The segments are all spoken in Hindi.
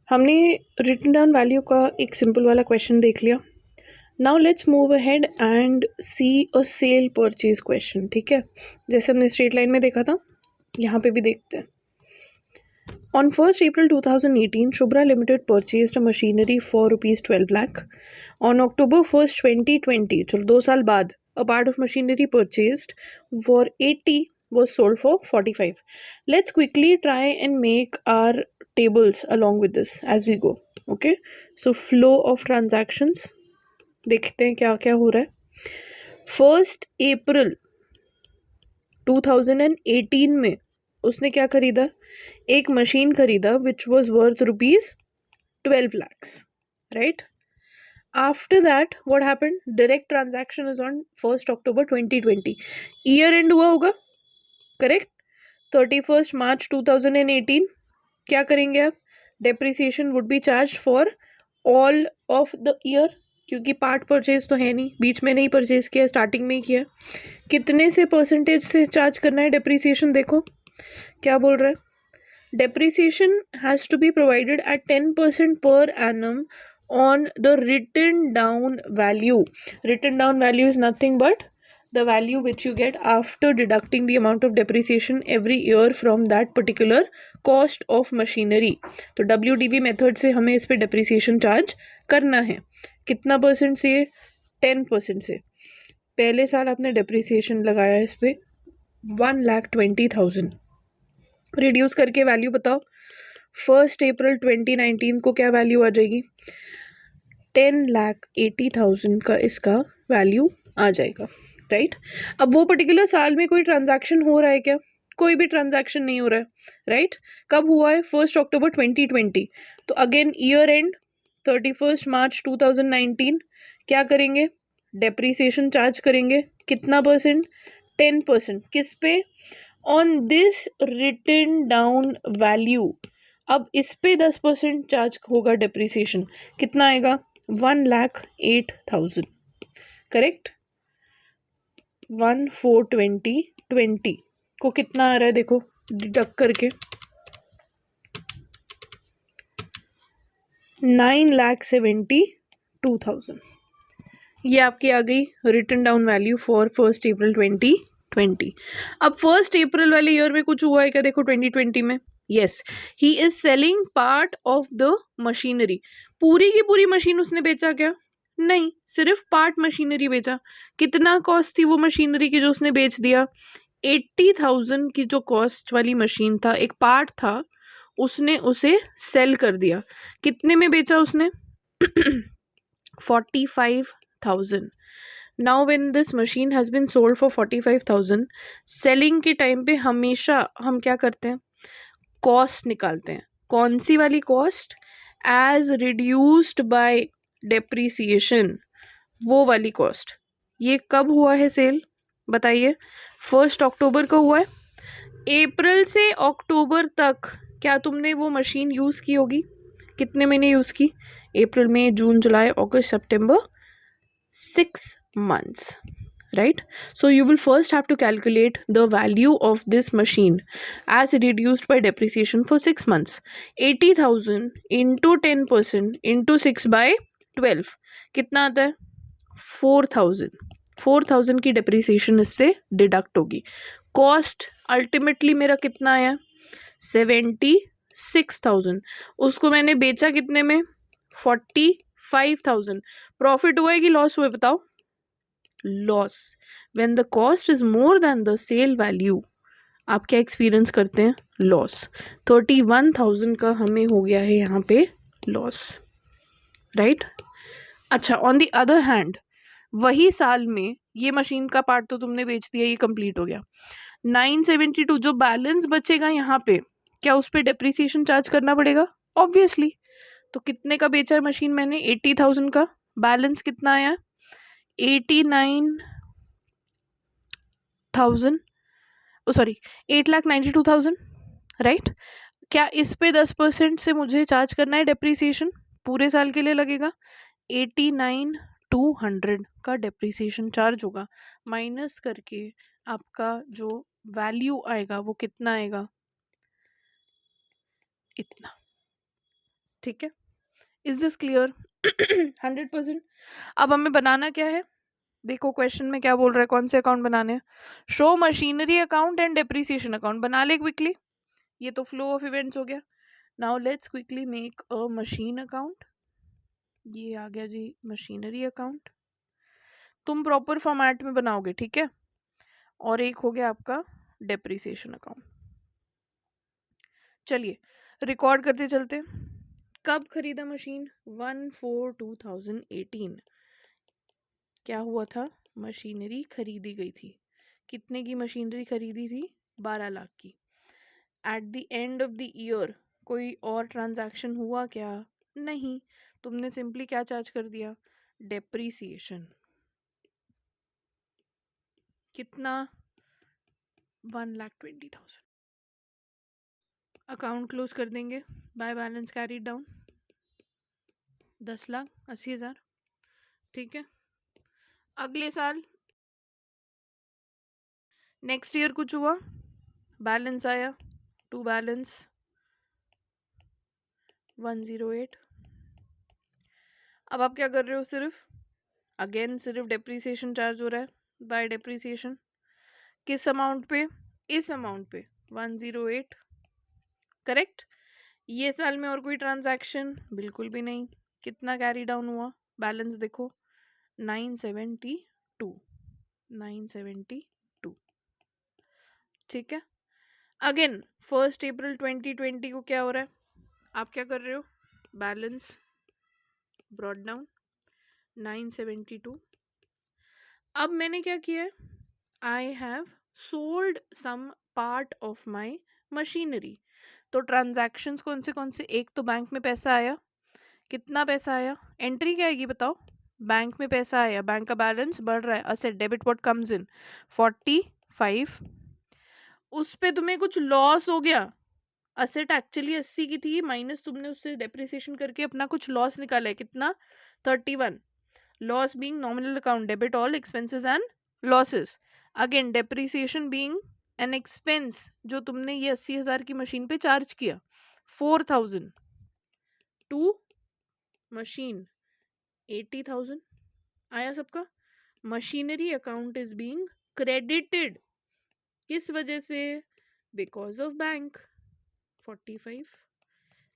हमने रिटन डाउन वैल्यू का एक सिंपल वाला क्वेश्चन देख लिया. Now let's move ahead and see a sale purchase question. ठीक है, जैसे हमने स्ट्रेट लाइन में देखा था यहाँ पे भी देखते हैं. On 1st April 2018, Shubhra Limited purchased a machinery for rupees 12 lakh. On October 1st, 2020, चलो 2 साल बाद, a part of machinery purchased for 80 was sold for 45. Let's quickly try and make our tables along with this as we go. Okay, so flow of transactions देखते हैं क्या क्या हो रहा है. 1st April 2018 में उसने क्या खरीदा, एक मशीन खरीदा which was worth rupees 12 lakhs, right. After that what happened, direct transaction is on 1st October 2020. Year and हुआ होगा, करेक्ट. 31st March 2018 क्या करेंगे आप, depreciation would be charge for all of the year, क्योंकि पार्ट परचेज तो है नहीं, बीच में नहीं परचेज किया, स्टार्टिंग में ही किया. कितने से परसेंटेज से चार्ज करना है डेप्रिसिएशन, देखो क्या बोल रहा है. Depreciation has to be provided at 10% per annum on the written down value. Written down value is nothing but the value which you get after deducting the amount of depreciation every year from that particular cost of machinery. तो WDV method से हमें इस पे depreciation charge करना है. कितना परसेंट से, 10% से. पहले साल आपने depreciation लगाया इस पे 1,20,000. रिड्यूस करके वैल्यू बताओ. 1st April 2019 को क्या वैल्यू आ जाएगी, 10,80,000 का इसका वैल्यू आ जाएगा, राइट. अब वो पर्टिकुलर साल में कोई ट्रांजैक्शन हो रहा है क्या, कोई भी ट्रांजैक्शन नहीं हो रहा है, राइट. कब हुआ है, 1st October 2020. तो again year and 31st March 2019 क्या करेंगे, डेप्रीसिएशन चार्ज करेंगे. कितना परसेंट, 10%. किस पे, on this written down value. अब इस पे 10% चार्ज होगा डेप्रिसिएशन. कितना आएगा, 1,08,000, करेक्ट. 1,420 को कितना आ रहा है, देखो डिडक्ट करके 9,72,000. ये आपकी आ गई written down value for 1st April 2020. अब 1st April वाले ईयर में कुछ हुआ है क्या, देखो 2020 में. Yes, he is selling part of the machinery. पूरी की पूरी मशीन उसने बेचा क्या, नहीं, सिर्फ पार्ट मशीनरी बेचा. कितना कॉस्ट थी वो मशीनरी की जो उसने बेच दिया, 80,000 की जो कॉस्ट वाली मशीन था, एक पार्ट था, उसने उसे सेल कर दिया. कितने में बेचा उसने, 45,000. Now when this machine has been sold for 45,000, selling के टाइम पे हमेशा हम क्या करते हैं, कॉस्ट निकालते हैं. कौन सी वाली cost, as reduced by depreciation, वो वाली कॉस्ट. ये कब हुआ है सेल, बताइए. 1st October को हुआ है. अप्रैल से अक्टूबर तक क्या तुमने वो मशीन यूज़ की होगी, कितने महीने यूज़ की, अप्रैल, मई, जून, जुलाई, अगस्त, सितंबर, 6 months, right. So you will first have to calculate the value of this machine as reduced by depreciation for 6 months. 80,000 into 10% into 6 by 12 कितना आता है, 4,000. 4,000 की depreciation इससे डिडक्ट होगी. कॉस्ट अल्टीमेटली मेरा कितना आया, 76,000. उसको मैंने बेचा कितने में, 45,000. प्रॉफिट हुआ है कि लॉस हुआ है, बताओ. Loss. When the cost is more than the sale value, आप क्या एक्सपीरियंस करते हैं, लॉस. 31,000 का हमें हो गया है यहाँ पे लॉस, राइट. अच्छा, ऑन द अदर हैंड वही साल में ये मशीन का पार्ट तो तुमने बेच दिया, ये कंप्लीट हो गया. 972 जो बैलेंस बचेगा यहाँ पे, क्या उस पर डेप्रिसिएशन चार्ज करना पड़ेगा, ऑब्वियसली. तो कितने का बेचा है मशीन मैंने, 80,000 का. बैलेंस कितना आया, 89,000, सॉरी 8,92,000, राइट. क्या इस पे 10% से मुझे चार्ज करना है डेप्रीसिएशन, पूरे साल के लिए लगेगा. 89,200 का डेप्रीसिएशन चार्ज होगा, माइनस करके आपका जो वैल्यू आएगा वो कितना आएगा, इतना. ठीक है, इज दिस क्लियर? 100%। अब हमें बनाना क्या है, देखो क्वेश्चन में क्या बोल रहा है, कौन से अकाउंट बनाने हैं। Show machinery account and depreciation account, बना ले क्विकली, ये तो फ्लो ऑफ इवेंट्स हो गया। Now let's quickly make a machine account, ये आ गया जी मशीनरी अकाउंट, तुम प्रॉपर फॉर्मेट में बनाओगे, ठीक है। और एक हो गया आपका डेप्रिसिएशन अकाउंट। चलिए रिकॉर्ड करते चलते, कब खरीदा मशीन, 1/4/2018। क्या हुआ था, मशीनरी खरीदी गई थी, कितने की मशीनरी खरीदी थी, 12 लाख की। At the end of the year कोई और ट्रांजैक्शन हुआ क्या, नहीं, तुमने सिंपली क्या चार्ज कर दिया, डेप्रीसिएशन, कितना, 1,20,000। अकाउंट क्लोज कर देंगे, बाय बैलेंस कैरी डाउन 10,80,000, ठीक है। अगले साल नेक्स्ट ईयर कुछ हुआ, बैलेंस आया, टू बैलेंस 108। अब आप क्या कर रहे हो, सिर्फ अगेन सिर्फ डेप्रीसिएशन चार्ज हो रहा है, बाय डेप्रीसिएशन, किस अमाउंट पे, इस अमाउंट पे 108, करेक्ट। ये साल में और कोई ट्रांजैक्शन बिल्कुल भी नहीं, कितना कैरी डाउन हुआ, बैलेंस देखो 972, 972, ठीक है। अगेन 1 अप्रैल 2020 को क्या हो रहा है, आप क्या कर रहे हो, बैलेंस ब्रॉट डाउन 972। अब मैंने क्या किया है, I have sold some part of my machinery. तो ट्रांजैक्शंस कौन से, एक तो बैंक में पैसा आया, कितना पैसा आया, एंट्री क्या आएगी बताओ, बैंक में पैसा आया, बैंक का बैलेंस बढ़ रहा है, asset debit what comes in 45, उस पे तुम्हें कुछ लॉस हो गया, असेट एक्चुअली 80 की थी, माइनस तुमने उससे डेप्रिसिएशन करके अपना कुछ लॉस निकाला है, कितना 31, loss being nominal account, debit all expenses and losses, again depreciation being an expense, जो तुमने ये 80,000 की मशीन पे चार्ज किया, 4,000 टू मशीन 80,000 आया सबका। Machinery account is being credited, किस वजह से, बिकॉज ऑफ बैंक 45,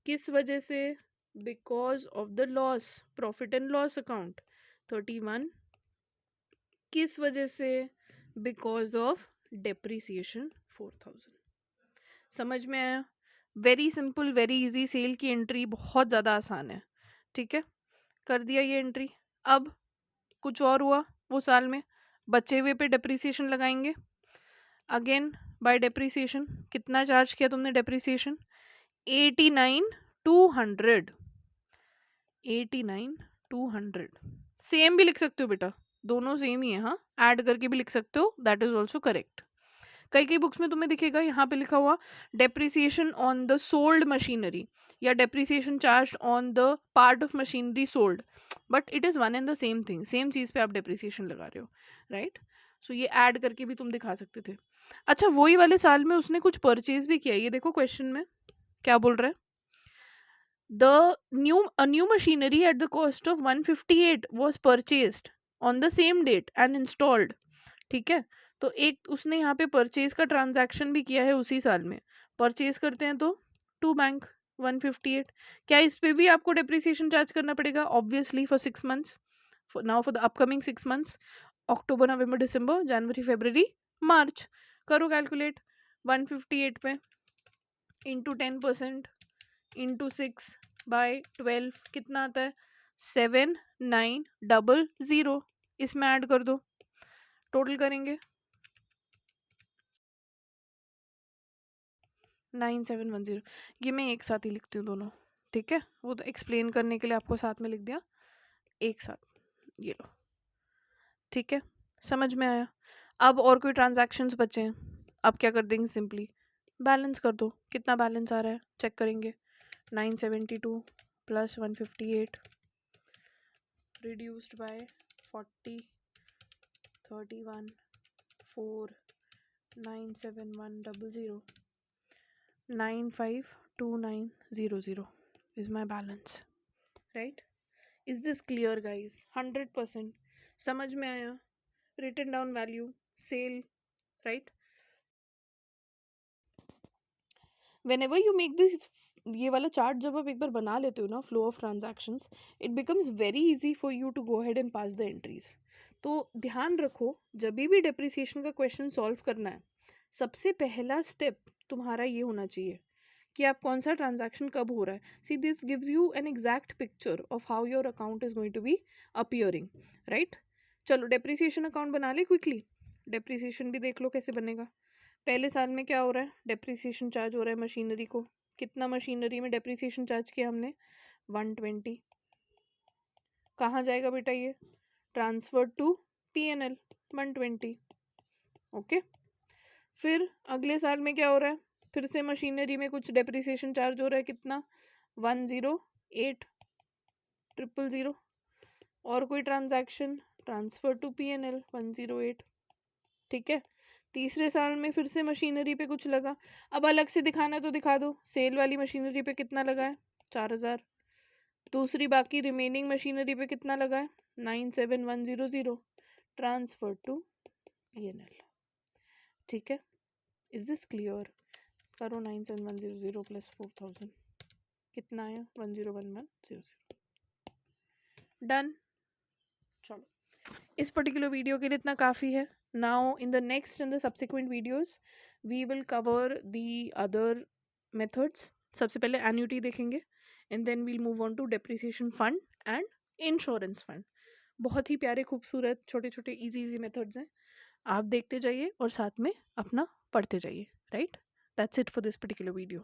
किस वजह से, because of the loss, profit and loss account 31, किस वजह से, बिकॉज ऑफ डेप्रिसिएशन 4,000। समझ में आया, very simple very easy, sale की एंट्री बहुत ज़्यादा आसान है, ठीक है, कर दिया ये एंट्री। अब कुछ और हुआ वो साल में, बचे हुए पे डेप्रिसिएशन लगाएंगे, अगेन बाय डेप्रिसिएशन, कितना चार्ज किया तुमने डेप्रिसिएशन, 89,200, 89,200, सेम भी लिख सकते हो बेटा, दोनों सेम ही है, हाँ, ऐड करके भी लिख सकते हो, दैट इज ऑल्सो करेक्ट। कई कई बुक्स में तुम्हें दिखेगा यहाँ पे लिखा हुआ depreciation on the sold machinery, या depreciation charge on the part of machinery sold, but it is one and the same thing, same चीज़ पे आप डेप्रिसिएशन लगा रहे हो, राइट। सो ये ऐड करके भी तुम दिखा सकते थे। अच्छा वही वाले साल में उसने कुछ परचेज भी किया, ये देखो क्वेश्चन में क्या बोल रहा है, the new machinery at the cost of 158 was purchased on the same date and installed, ठीक है। तो एक उसने यहाँ पे परचेज का ट्रांजैक्शन भी किया है उसी साल में, परचेज करते हैं तो टू बैंक 158, क्या इस पे भी आपको डेप्रिसिएशन चार्ज करना पड़ेगा, obviously for 6 months, now for the upcoming 6 months, October November December January February March, करो कैलकुलेट, 158 पे इंटू 10% इंटू 6/12 कितना आता है, 7,900, इसमें ऐड कर दो, टोटल करेंगे 9,710, ये मैं एक साथ ही लिखती हूँ दोनों, ठीक है, वो तो एक्सप्लेन करने के लिए आपको साथ में लिख दिया एक साथ, ये लो, ठीक है, समझ में आया। अब और कोई ट्रांजैक्शंस बचे हैं, अब क्या कर देंगे, सिंपली बैलेंस कर दो, कितना बैलेंस आ रहा है चेक करेंगे, 972 plus 158 reduced by 40 31 4 97100 952,900, is my balance, right? Is this clear, guys? 100% समझ में आया? Written down value, sale, right? Whenever you make this, ये वाला चार्ट जब आप एक बार बना लेते हो ना, flow of transactions, it becomes very easy for you to go ahead and pass the entries. तो ध्यान रखो, जब भी डेप्रिसिएशन का क्वेश्चन सॉल्व करना है, सबसे पहला स्टेप तुम्हारा ये होना चाहिए कि आप कौन सा ट्रांजैक्शन कब हो रहा है. See this gives you an exact picture of how your account is going to be appearing, right? चलो डेप्रिसिएशन अकाउंट बना ले क्विकली. डेप्रिसिएशन भी देख लो कैसे बनेगा. पहले साल में क्या हो रहा है? डेप्रिसिएशन चार्ज हो रहा है मशीनरी को. कितना मशीनरी में डेप्रिसिएशन चार्ज किया हमने? 120. कहाँ जाएगा बेटा ये? Transfer to P&L 120. ओके. फिर अगले साल में क्या हो रहा है? फिर से मशीनरी में कुछ डेप्रिसिएशन चार्ज हो रहा है. कितना? 108,000. और कोई ट्रांजैक्शन? Transfer to P&L 108. ठीक है. तीसरे साल में फिर से मशीनरी पे कुछ लगा. अब अलग से दिखाना है तो दिखा दो. सेल वाली मशीनरी पे कितना लगा है? 4,000. दूसरी बाकी रिमेनिंग मशीनरी पे कितना लगा है? 97,100. Transfer to P&L. ठीक है. Is this clear? करो 97,100 प्लस 4,000 कितना आया? 101100. डन. चलो, इस पर्टिकुलर वीडियो के लिए इतना काफ़ी है. Now in the next and the subsequent videos we will cover the other methods. सबसे पहले annuity देखेंगे and then we'll move on to depreciation fund and insurance fund. बहुत ही प्यारे खूबसूरत छोटे छोटे easy methods हैं. आप देखते जाइए और साथ में अपना पढ़ते जाइए. Right? That's it for this particular video.